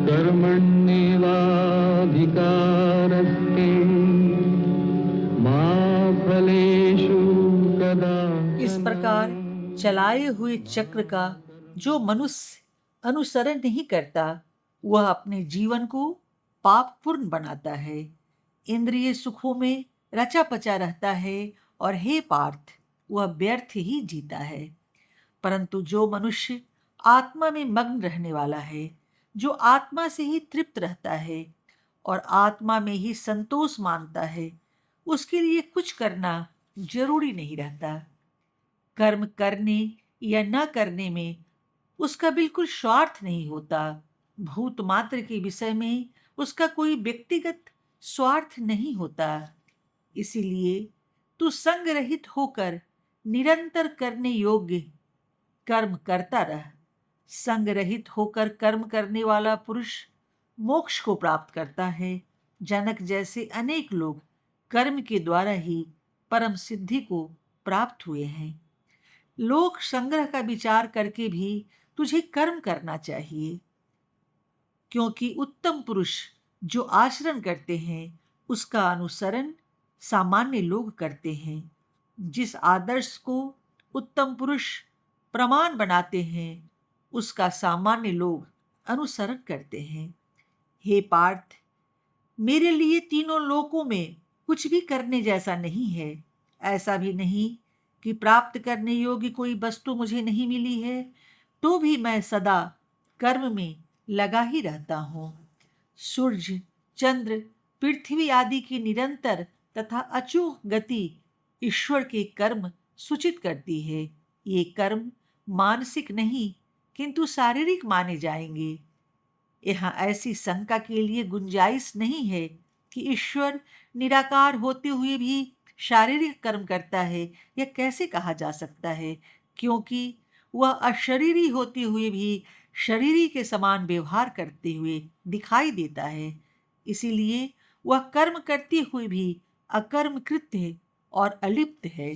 कर्मण्येवाधिकारस्ते मा फलेषु इस कदाचन। प्रकार चलाए हुए चक्र का जो मनुष्य अनुसरण नहीं करता, वह अपने जीवन को पापपूर्ण बनाता है, इंद्रिय सुखों में रचा पचा रहता है और हे पार्थ, वह व्यर्थ ही जीता है। परंतु जो मनुष्य आत्मा में मग्न रहने वाला है, जो आत्मा से ही तृप्त रहता है और आत्मा में ही संतोष मानता है, उसके लिए कुछ करना जरूरी नहीं रहता। कर्म करने या न करने में उसका बिल्कुल स्वार्थ नहीं होता। भूत मात्र के विषय में उसका कोई व्यक्तिगत स्वार्थ नहीं होता। इसीलिए तू संग रहित होकर निरंतर करने योग्य कर्म करता रह। संग रहित होकर कर्म करने वाला पुरुष मोक्ष को प्राप्त करता है। जनक जैसे अनेक लोग कर्म के द्वारा ही परम सिद्धि को प्राप्त हुए हैं। लोक संग्रह का विचार करके भी तुझे कर्म करना चाहिए, क्योंकि उत्तम पुरुष जो आचरण करते हैं उसका अनुसरण सामान्य लोग करते हैं। जिस आदर्श को उत्तम पुरुष प्रमाण बनाते हैं उसका सामान्य लोग अनुसरण करते हैं। हे पार्थ, मेरे लिए तीनों लोकों में कुछ भी करने जैसा नहीं है। ऐसा भी नहीं कि प्राप्त करने योग्य कोई वस्तु मुझे नहीं मिली है, तो भी मैं सदा कर्म में लगा ही रहता हूँ। सूर्य, चंद्र, पृथ्वी आदि की निरंतर तथा अचूक गति ईश्वर के कर्म सूचित करती है। ये कर्म मानसिक नहीं किंतु शारीरिक माने जाएंगे। यहाँ ऐसी शंका के लिए गुंजाइश नहीं है कि ईश्वर निराकार होते हुए भी शारीरिक कर्म करता है। यह कैसे कहा जा सकता है, क्योंकि वह अशरीरी होते हुए भी शरीरी के समान व्यवहार करते हुए दिखाई देता है। इसीलिए वह कर्म करते हुए भी अकर्मकृत है और अलिप्त है।